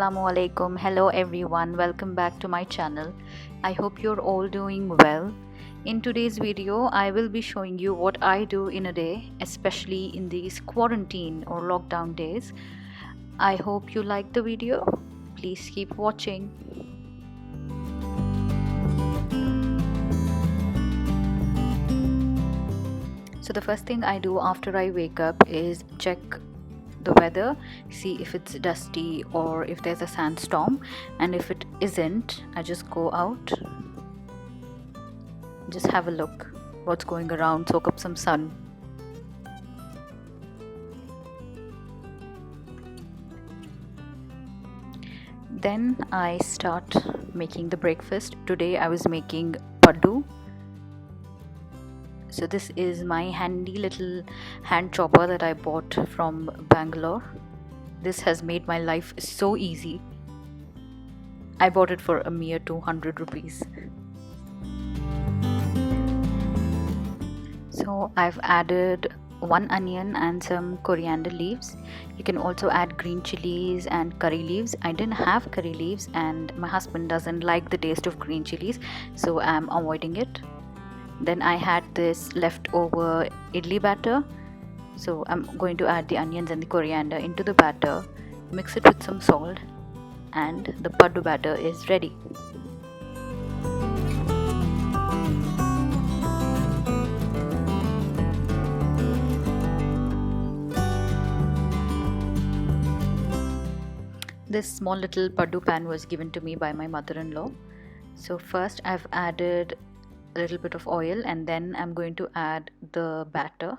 Assalamu alaikum. Hello everyone. Welcome back to my channel. I hope you're all doing well. In today's video, I will be showing you what I do in a day, especially in these quarantine or lockdown days. I hope you like the video. Please keep watching. So the first thing I do after I wake up is check the weather, see if it's dusty or if there's a sandstorm, and if it isn't, I just go out, just have a look what's going around, soak up some sun. Then I start making the breakfast. Today I was making paddu. So this is my handy little hand chopper that I bought from Bangalore. This has made my life so easy. I bought it for a mere 200 rupees. So I've added 1 onion and some coriander leaves. You can also add green chilies and curry leaves. I didn't have curry leaves and my husband doesn't like the taste of green chilies, so I'm avoiding it. Then I had this leftover idli batter, so I'm going to add the onions and the coriander into the batter, mix it with some salt, and the paddu batter is ready. This small little paddu pan was given to me by my mother-in-law. So first I've added a little bit of oil and then I'm going to add the batter.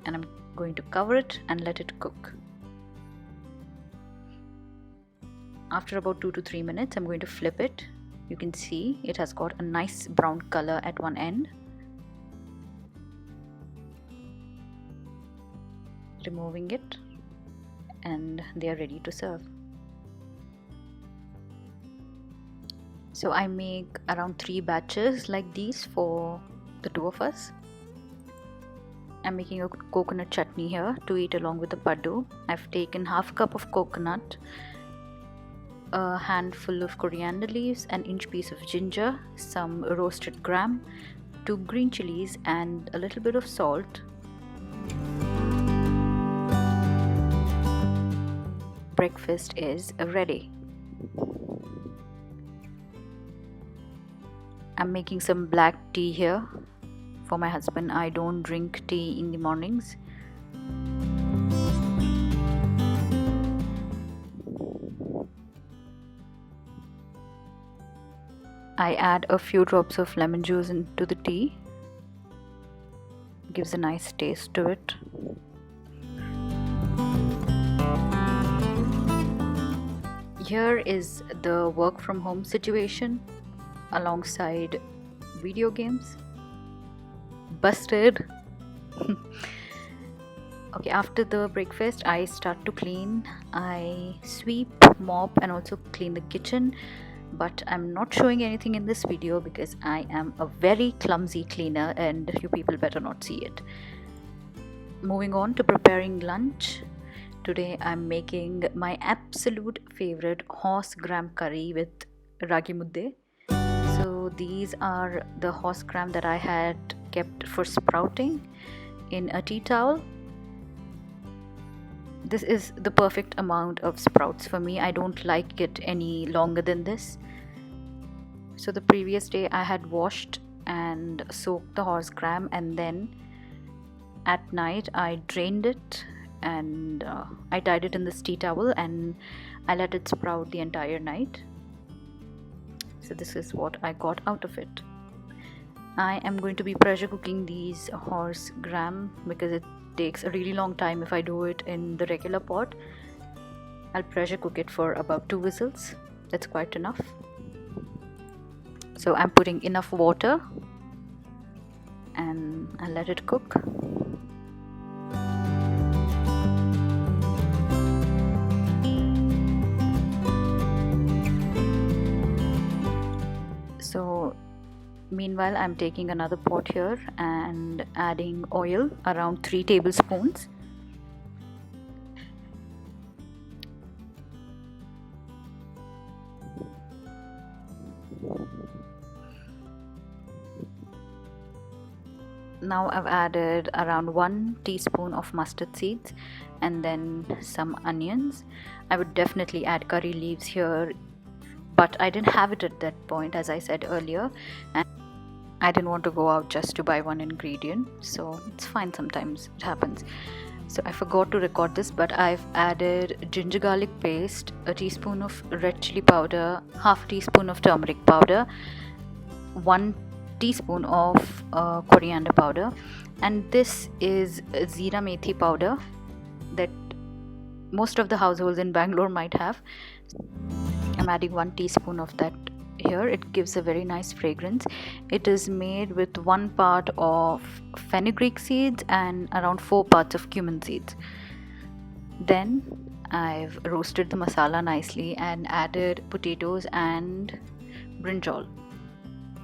And I'm going to cover it and let it cook. After about 2 to 3 minutes, I'm going to flip it. You can see it has got a nice brown color at one end. Removing it, and they are ready to serve. So I make around 3 batches like these for the 2 of us. I'm making a coconut chutney here to eat along with the paddu. I've taken half a cup of coconut, a handful of coriander leaves, an inch piece of ginger, some roasted gram, 2 green chilies and a little bit of salt. Breakfast is ready. I'm making some black tea here for my husband. I don't drink tea in the mornings. I add a few drops of lemon juice into the tea. Gives a nice taste to it. Here is the work from home situation alongside video games. Busted. Okay, after the breakfast I start to clean. I sweep, mop and also clean the kitchen, but I'm not showing anything in this video because I am a very clumsy cleaner and you people better not see it. Moving on to preparing lunch. Today I'm making my absolute favorite horse gram curry with ragi mudde. So these are the horse gram that I had kept for sprouting in a tea towel. This is the perfect amount of sprouts for me. I don't like it any longer than this. So the previous day I had washed and soaked the horse gram, and then at night I drained it and I tied it in this tea towel and I let it sprout the entire night. So this is what I got out of it. I am going to be pressure cooking these horse gram because it takes a really long time if I do it in the regular pot. I'll pressure cook it for about 2 whistles. That's quite enough. So I'm putting enough water and I'll let it cook. So Meanwhile, I'm taking another pot here and adding oil, around 3 tablespoons. Now I've added around 1 teaspoon of mustard seeds and then some onions. I would definitely add curry leaves here, but I didn't have it at that point, as I said earlier, and I didn't want to go out just to buy one ingredient, so it's fine, sometimes it happens. So I forgot to record this, but I've added ginger garlic paste, a teaspoon of red chili powder, half a teaspoon of turmeric powder, 1 teaspoon of coriander powder, and this is Zira Methi powder that most of the households in Bangalore might have. I'm adding 1 teaspoon of that here. It gives a very nice fragrance. It is made with 1 part of fenugreek seeds and around 4 parts of cumin seeds. Then I've roasted the masala nicely and added potatoes and brinjal.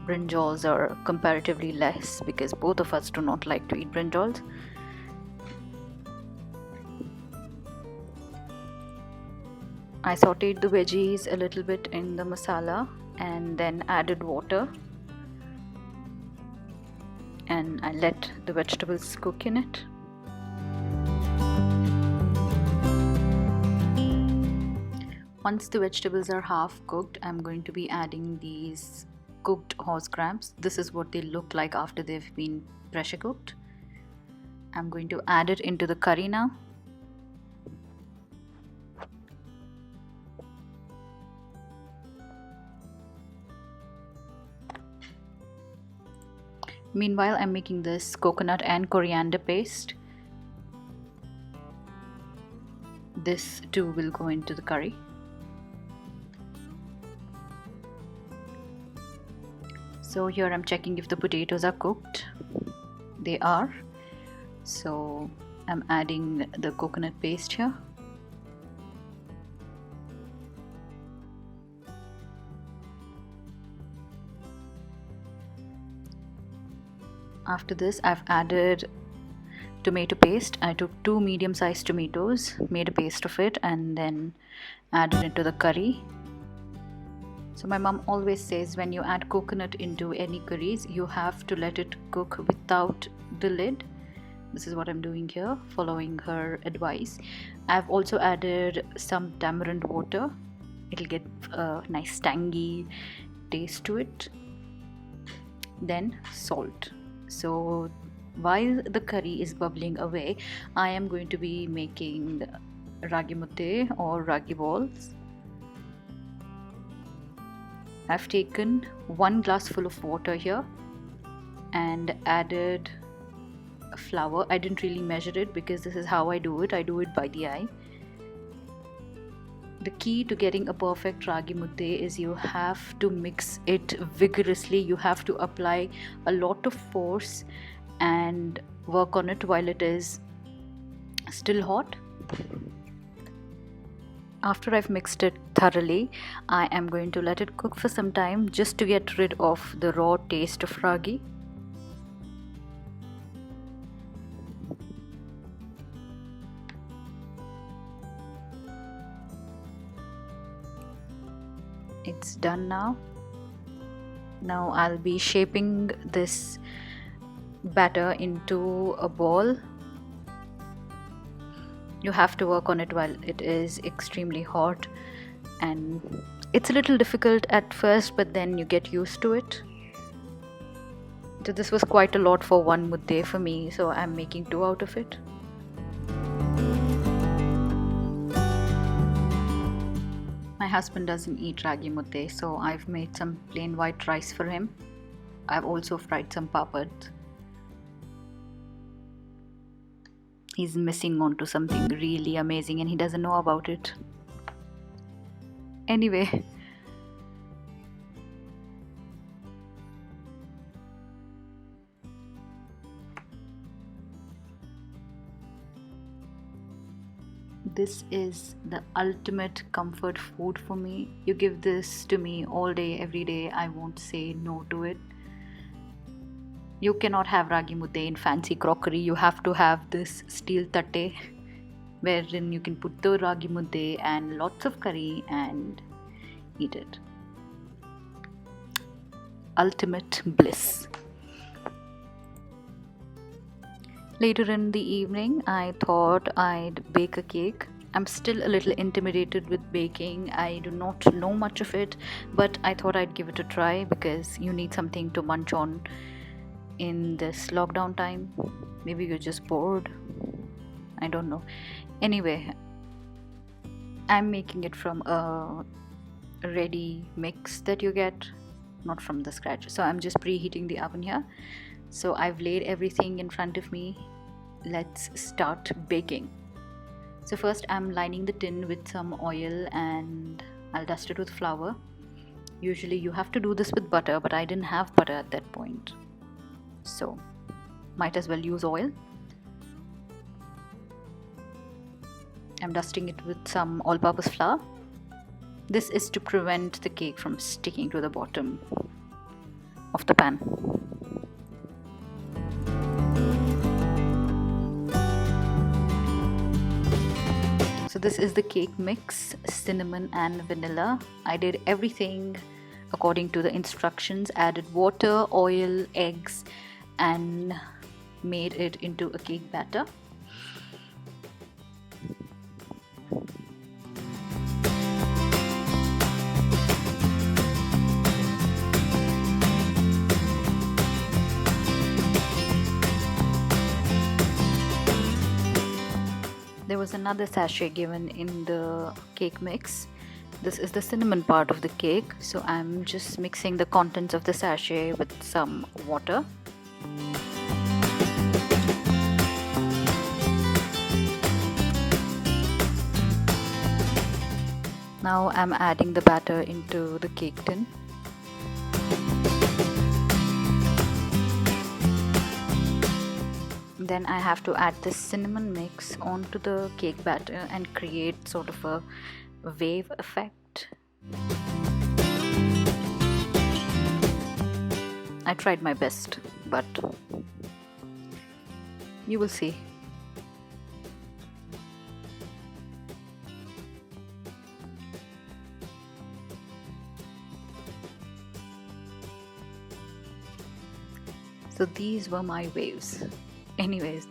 Brinjals are comparatively less because both of us do not like to eat brinjals. I sauteed the veggies a little bit in the masala and then added water, and I let the vegetables cook in it. Once the vegetables are half cooked, I'm going to be adding these cooked horse crabs. This is what they look like after they've been pressure cooked. I'm going to add it into the curry now. Meanwhile, I'm making this coconut and coriander paste. This too will go into the curry. So here I'm checking if the potatoes are cooked. They are. So I'm adding the coconut paste here. After this, I've added tomato paste. I took 2 medium-sized tomatoes, made a paste of it, and then added it to the curry. So my mom always says when you add coconut into any curries, you have to let it cook without the lid. This is what I'm doing here, following her advice. I've also added some tamarind water. It'll get a nice tangy taste to it. Then salt. So while the curry is bubbling away, I am going to be making ragi mutte or ragi balls. I've taken 1 glass full of water here and added flour. I didn't really measure it because this is how I do it. I do it by the eye. The key to getting a perfect ragi mutte is you have to mix it vigorously. You have to apply a lot of force and work on it while it is still hot. After I've mixed it thoroughly, I am going to let it cook for some time just to get rid of the raw taste of ragi. It's done now. Now I'll be shaping this batter into a ball. You have to work on it while it is extremely hot, and it's a little difficult at first, but then you get used to it. So this was quite a lot for 1 mudde for me, so I'm making 2 out of it. My husband doesn't eat ragi mudde, so I've made some plain white rice for him. I've also fried some papad. He's missing onto something really amazing and he doesn't know about it. Anyway, this is the ultimate comfort food for me. You give this to me all day, every day, I won't say no to it. You cannot have ragi mudde in fancy crockery. You have to have this steel tatte wherein you can put the ragi mudde and lots of curry and eat it. Ultimate bliss. Later in the evening, I thought I'd bake a cake. I'm still a little intimidated with baking. I do not know much of it, but I thought I'd give it a try because you need something to munch on in this lockdown time. Maybe you're just bored. I don't know. Anyway, I'm making it from a ready mix that you get, not from the scratch. So I'm just preheating the oven here. So I've laid everything in front of me. Let's start baking. So first I'm lining the tin with some oil and I'll dust it with flour. Usually you have to do this with butter, but I didn't have butter at that point, so might as well use oil. I'm dusting it with some all-purpose flour. This is to prevent the cake from sticking to the bottom of the pan. So this is the cake mix, cinnamon and vanilla. I did everything according to the instructions, added water, oil, eggs, and made it into a cake batter. There was another sachet given in the cake mix. This is the cinnamon part of the cake, so I'm just mixing the contents of the sachet with some water. Now I'm adding the batter into the cake tin. Then I have to add this cinnamon mix onto the cake batter and create sort of a wave effect. I tried my best, but you will see. So these were my waves. Anyways,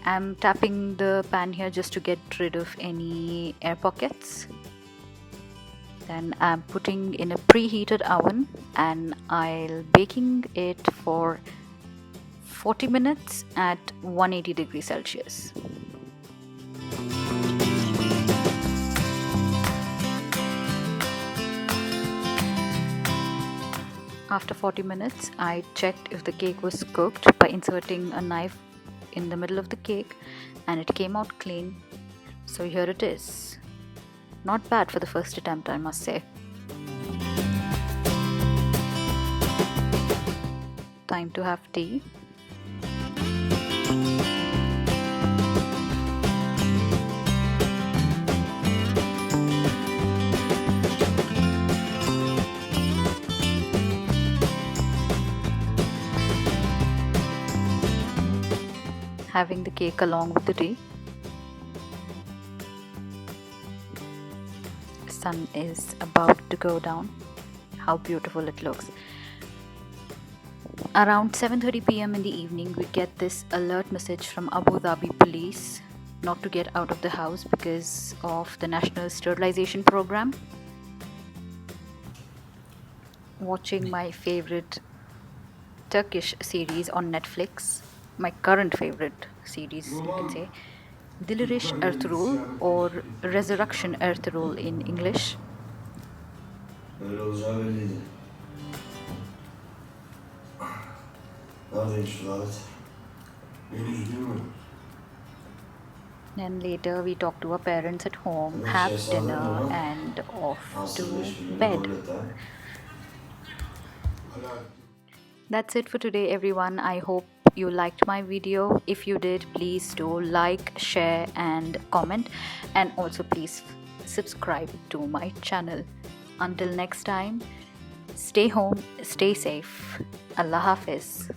I'm tapping the pan here just to get rid of any air pockets. Then I'm putting in a preheated oven and I'll baking it for 40 minutes at 180 degrees Celsius. After 40 minutes, I checked if the cake was cooked by inserting a knife in the middle of the cake, and it came out clean. So here it is. Not bad for the first attempt, I must say. Time to have tea. Having the cake along with the tea. Sun is about to go down. How beautiful it looks. Around 7:30 p.m. in the evening, we get this alert message from Abu Dhabi police not to get out of the house because of the national sterilization program. Watching my favorite Turkish series on Netflix. My current favorite series, you can say, Dilirish Ertuğrul, or Resurrection Ertuğrul in English. Öyle olacağı belliydi. Neredeymiş şu davet? Henüz değil mi? And later we talk to our parents at home, have dinner, and off to bed. That's it for today, everyone. I hope you liked my video. If you did, please do like, share and comment, and also please subscribe to my channel. Until next time, stay home, stay safe. Allah Hafiz.